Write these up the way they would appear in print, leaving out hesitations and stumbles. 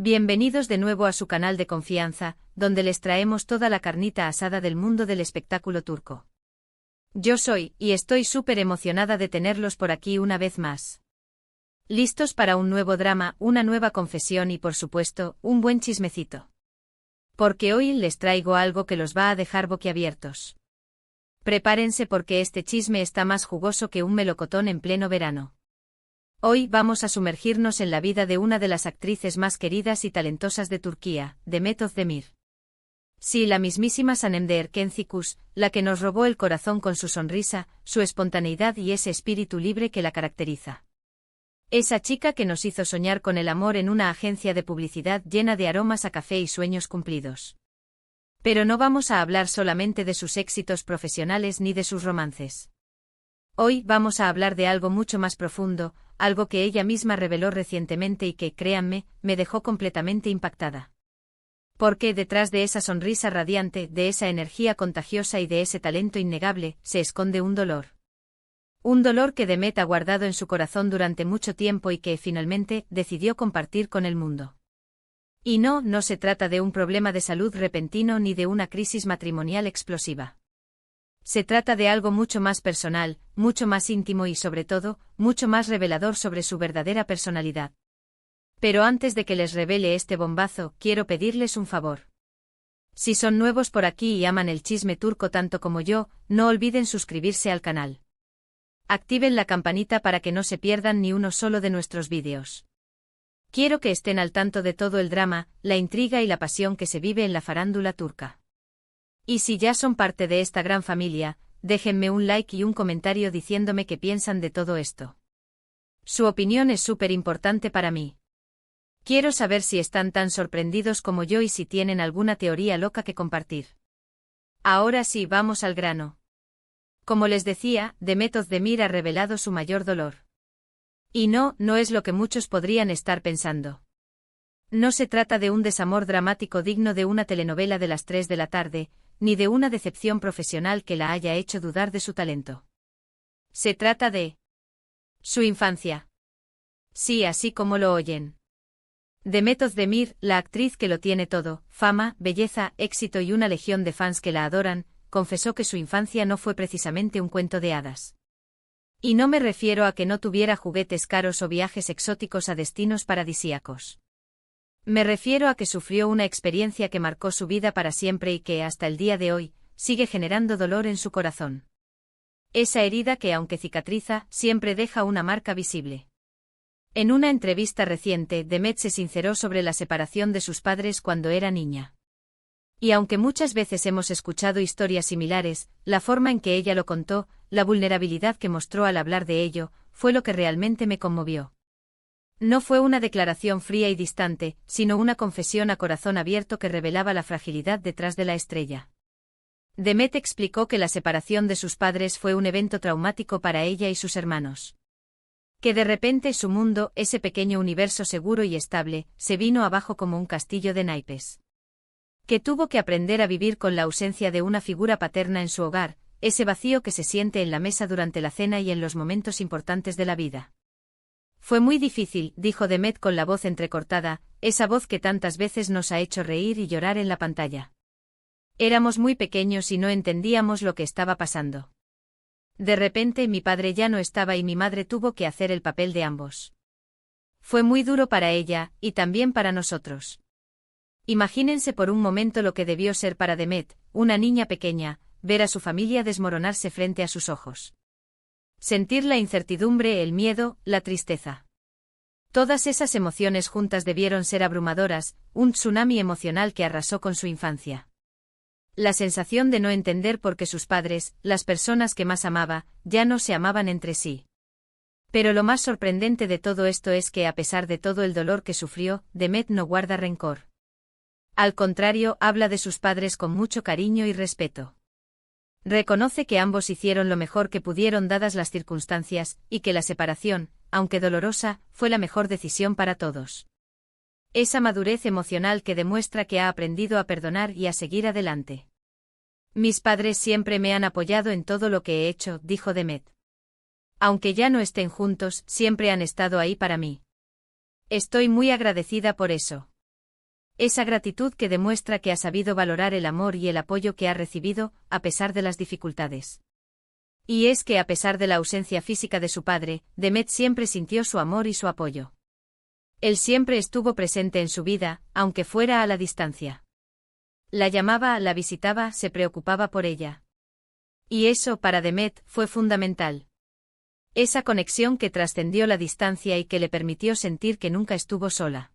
Bienvenidos de nuevo a su canal de confianza, donde les traemos toda la carnita asada del mundo del espectáculo turco. Yo soy, y estoy súper emocionada de tenerlos por aquí una vez más. Listos para un nuevo drama, una nueva confesión y por supuesto, un buen chismecito. Porque hoy les traigo algo que los va a dejar boquiabiertos. Prepárense porque este chisme está más jugoso que un melocotón en pleno verano. Hoy vamos a sumergirnos en la vida de una de las actrices más queridas y talentosas de Turquía, Demet Özdemir. Sí, la mismísima Sanemdeher Kenzikus, la que nos robó el corazón con su sonrisa, su espontaneidad y ese espíritu libre que la caracteriza. Esa chica que nos hizo soñar con el amor en una agencia de publicidad llena de aromas a café y sueños cumplidos. Pero no vamos a hablar solamente de sus éxitos profesionales ni de sus romances. Hoy vamos a hablar de algo mucho más profundo, algo que ella misma reveló recientemente y que, créanme, me dejó completamente impactada. Porque detrás de esa sonrisa radiante, de esa energía contagiosa y de ese talento innegable, se esconde un dolor. Un dolor que Demet ha guardado en su corazón durante mucho tiempo y que, finalmente, decidió compartir con el mundo. Y no se trata de un problema de salud repentino ni de una crisis matrimonial explosiva. Se trata de algo mucho más personal, mucho más íntimo y sobre todo, mucho más revelador sobre su verdadera personalidad. Pero antes de que les revele este bombazo, quiero pedirles un favor. Si son nuevos por aquí y aman el chisme turco tanto como yo, no olviden suscribirse al canal. Activen la campanita para que no se pierdan ni uno solo de nuestros vídeos. Quiero que estén al tanto de todo el drama, la intriga y la pasión que se vive en la farándula turca. Y si ya son parte de esta gran familia, déjenme un like y un comentario diciéndome qué piensan de todo esto. Su opinión es súper importante para mí. Quiero saber si están tan sorprendidos como yo y si tienen alguna teoría loca que compartir. Ahora sí, vamos al grano. Como les decía, Demet Özdemir ha revelado su mayor dolor. Y no es lo que muchos podrían estar pensando. No se trata de un desamor dramático digno de una telenovela de las 3 de la tarde, ni de una decepción profesional que la haya hecho dudar de su talento. Se trata de su infancia. Sí, así como lo oyen. Demet Özdemir, la actriz que lo tiene todo, fama, belleza, éxito y una legión de fans que la adoran, confesó que su infancia no fue precisamente un cuento de hadas. Y no me refiero a que no tuviera juguetes caros o viajes exóticos a destinos paradisíacos. Me refiero a que sufrió una experiencia que marcó su vida para siempre y que, hasta el día de hoy, sigue generando dolor en su corazón. Esa herida que, aunque cicatriza, siempre deja una marca visible. En una entrevista reciente, Demet se sinceró sobre la separación de sus padres cuando era niña. Y aunque muchas veces hemos escuchado historias similares, la forma en que ella lo contó, la vulnerabilidad que mostró al hablar de ello, fue lo que realmente me conmovió. No fue una declaración fría y distante, sino una confesión a corazón abierto que revelaba la fragilidad detrás de la estrella. Demet explicó que la separación de sus padres fue un evento traumático para ella y sus hermanos. Que de repente su mundo, ese pequeño universo seguro y estable, se vino abajo como un castillo de naipes. Que tuvo que aprender a vivir con la ausencia de una figura paterna en su hogar, ese vacío que se siente en la mesa durante la cena y en los momentos importantes de la vida. Fue muy difícil, dijo Demet con la voz entrecortada, esa voz que tantas veces nos ha hecho reír y llorar en la pantalla. Éramos muy pequeños y no entendíamos lo que estaba pasando. De repente mi padre ya no estaba y mi madre tuvo que hacer el papel de ambos. Fue muy duro para ella, y también para nosotros. Imagínense por un momento lo que debió ser para Demet, una niña pequeña, ver a su familia desmoronarse frente a sus ojos. Sentir la incertidumbre, el miedo, la tristeza. Todas esas emociones juntas debieron ser abrumadoras, un tsunami emocional que arrasó con su infancia. La sensación de no entender por qué sus padres, las personas que más amaba, ya no se amaban entre sí. Pero lo más sorprendente de todo esto es que a pesar de todo el dolor que sufrió, Demet no guarda rencor. Al contrario, habla de sus padres con mucho cariño y respeto. Reconoce que ambos hicieron lo mejor que pudieron dadas las circunstancias, y que la separación, aunque dolorosa, fue la mejor decisión para todos. Esa madurez emocional que demuestra que ha aprendido a perdonar y a seguir adelante. Mis padres siempre me han apoyado en todo lo que he hecho, dijo Demet. Aunque ya no estén juntos, siempre han estado ahí para mí. Estoy muy agradecida por eso. Esa gratitud que demuestra que ha sabido valorar el amor y el apoyo que ha recibido, a pesar de las dificultades. Y es que a pesar de la ausencia física de su padre, Demet siempre sintió su amor y su apoyo. Él siempre estuvo presente en su vida, aunque fuera a la distancia. La llamaba, la visitaba, se preocupaba por ella. Y eso, para Demet, fue fundamental. Esa conexión que trascendió la distancia y que le permitió sentir que nunca estuvo sola.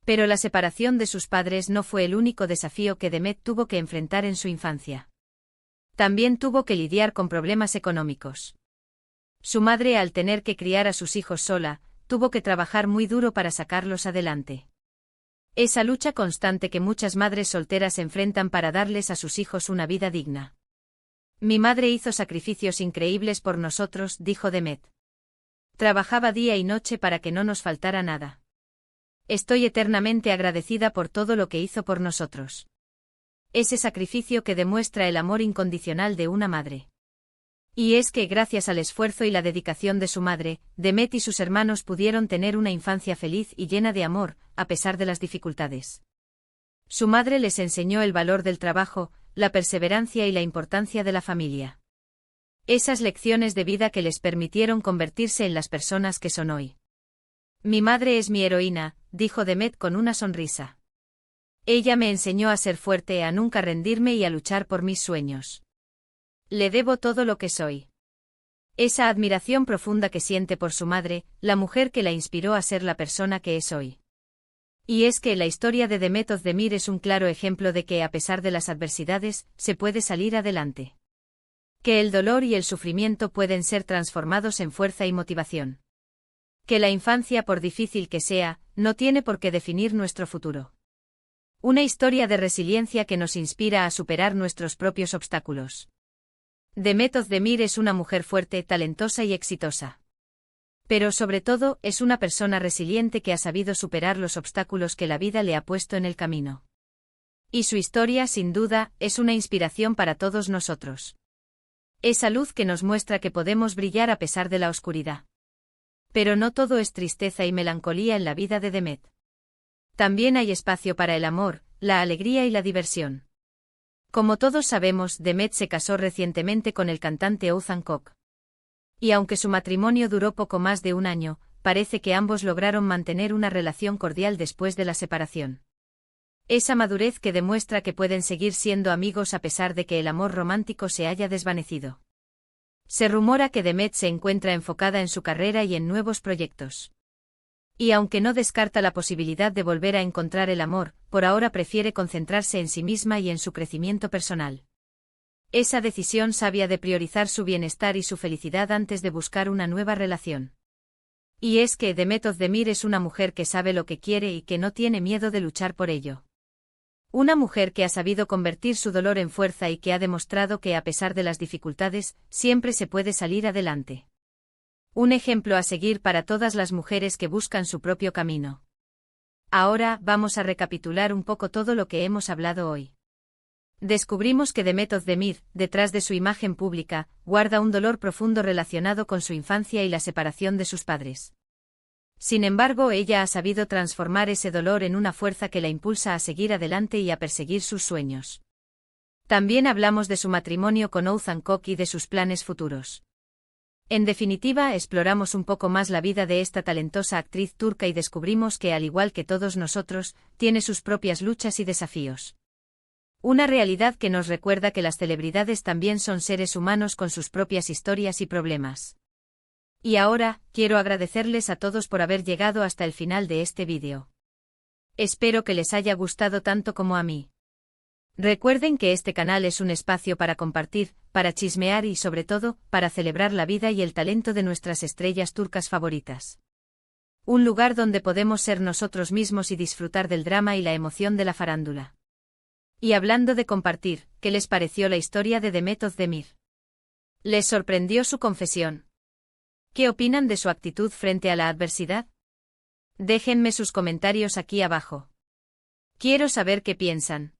Pero la separación de sus padres no fue el único desafío que Demet tuvo que enfrentar en su infancia. También tuvo que lidiar con problemas económicos. Su madre, al tener que criar a sus hijos sola, tuvo que trabajar muy duro para sacarlos adelante. Esa lucha constante que muchas madres solteras enfrentan para darles a sus hijos una vida digna. Mi madre hizo sacrificios increíbles por nosotros, dijo Demet. Trabajaba día y noche para que no nos faltara nada. Estoy eternamente agradecida por todo lo que hizo por nosotros. Ese sacrificio que demuestra el amor incondicional de una madre. Y es que gracias al esfuerzo y la dedicación de su madre, Demet y sus hermanos pudieron tener una infancia feliz y llena de amor, a pesar de las dificultades. Su madre les enseñó el valor del trabajo, la perseverancia y la importancia de la familia. Esas lecciones de vida que les permitieron convertirse en las personas que son hoy. Mi madre es mi heroína, dijo Demet con una sonrisa. Ella me enseñó a ser fuerte, a nunca rendirme y a luchar por mis sueños. Le debo todo lo que soy. Esa admiración profunda que siente por su madre, la mujer que la inspiró a ser la persona que es hoy. Y es que la historia de Demet Özdemir es un claro ejemplo de que a pesar de las adversidades, se puede salir adelante. Que el dolor y el sufrimiento pueden ser transformados en fuerza y motivación. Que la infancia, por difícil que sea, no tiene por qué definir nuestro futuro. Una historia de resiliencia que nos inspira a superar nuestros propios obstáculos. Demet Özdemir es una mujer fuerte, talentosa y exitosa. Pero sobre todo, es una persona resiliente que ha sabido superar los obstáculos que la vida le ha puesto en el camino. Y su historia, sin duda, es una inspiración para todos nosotros. Esa luz que nos muestra que podemos brillar a pesar de la oscuridad. Pero no todo es tristeza y melancolía en la vida de Demet. También hay espacio para el amor, la alegría y la diversión. Como todos sabemos, Demet se casó recientemente con el cantante Oğuzhan Koç. Y aunque su matrimonio duró poco más de un año, parece que ambos lograron mantener una relación cordial después de la separación. Esa madurez que demuestra que pueden seguir siendo amigos a pesar de que el amor romántico se haya desvanecido. Se rumora que Demet se encuentra enfocada en su carrera y en nuevos proyectos. Y aunque no descarta la posibilidad de volver a encontrar el amor, por ahora prefiere concentrarse en sí misma y en su crecimiento personal. Esa decisión sabia de priorizar su bienestar y su felicidad antes de buscar una nueva relación. Y es que Demet Özdemir es una mujer que sabe lo que quiere y que no tiene miedo de luchar por ello. Una mujer que ha sabido convertir su dolor en fuerza y que ha demostrado que a pesar de las dificultades, siempre se puede salir adelante. Un ejemplo a seguir para todas las mujeres que buscan su propio camino. Ahora, vamos a recapitular un poco todo lo que hemos hablado hoy. Descubrimos que Demet Özdemir, detrás de su imagen pública, guarda un dolor profundo relacionado con su infancia y la separación de sus padres. Sin embargo, ella ha sabido transformar ese dolor en una fuerza que la impulsa a seguir adelante y a perseguir sus sueños. También hablamos de su matrimonio con Oğuzhan Koç y de sus planes futuros. En definitiva, exploramos un poco más la vida de esta talentosa actriz turca y descubrimos que, al igual que todos nosotros, tiene sus propias luchas y desafíos. Una realidad que nos recuerda que las celebridades también son seres humanos con sus propias historias y problemas. Y ahora, quiero agradecerles a todos por haber llegado hasta el final de este vídeo. Espero que les haya gustado tanto como a mí. Recuerden que este canal es un espacio para compartir, para chismear y sobre todo, para celebrar la vida y el talento de nuestras estrellas turcas favoritas. Un lugar donde podemos ser nosotros mismos y disfrutar del drama y la emoción de la farándula. Y hablando de compartir, ¿qué les pareció la historia de Demet Özdemir? ¿Les sorprendió su confesión? ¿Qué opinan de su actitud frente a la adversidad? Déjenme sus comentarios aquí abajo. Quiero saber qué piensan.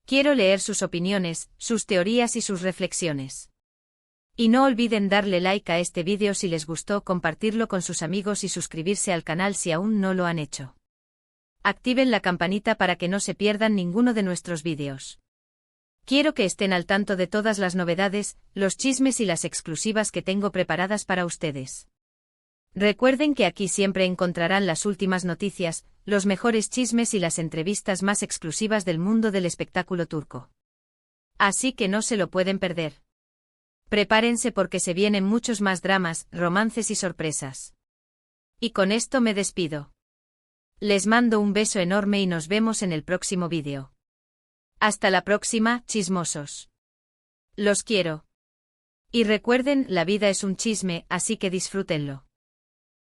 Quiero leer sus opiniones, sus teorías y sus reflexiones. Y no olviden darle like a este vídeo si les gustó, compartirlo con sus amigos y suscribirse al canal si aún no lo han hecho. Activen la campanita para que no se pierdan ninguno de nuestros vídeos. Quiero que estén al tanto de todas las novedades, los chismes y las exclusivas que tengo preparadas para ustedes. Recuerden que aquí siempre encontrarán las últimas noticias, los mejores chismes y las entrevistas más exclusivas del mundo del espectáculo turco. Así que no se lo pueden perder. Prepárense porque se vienen muchos más dramas, romances y sorpresas. Y con esto me despido. Les mando un beso enorme y nos vemos en el próximo vídeo. Hasta la próxima, chismosos. Los quiero. Y recuerden, la vida es un chisme, así que disfrútenlo.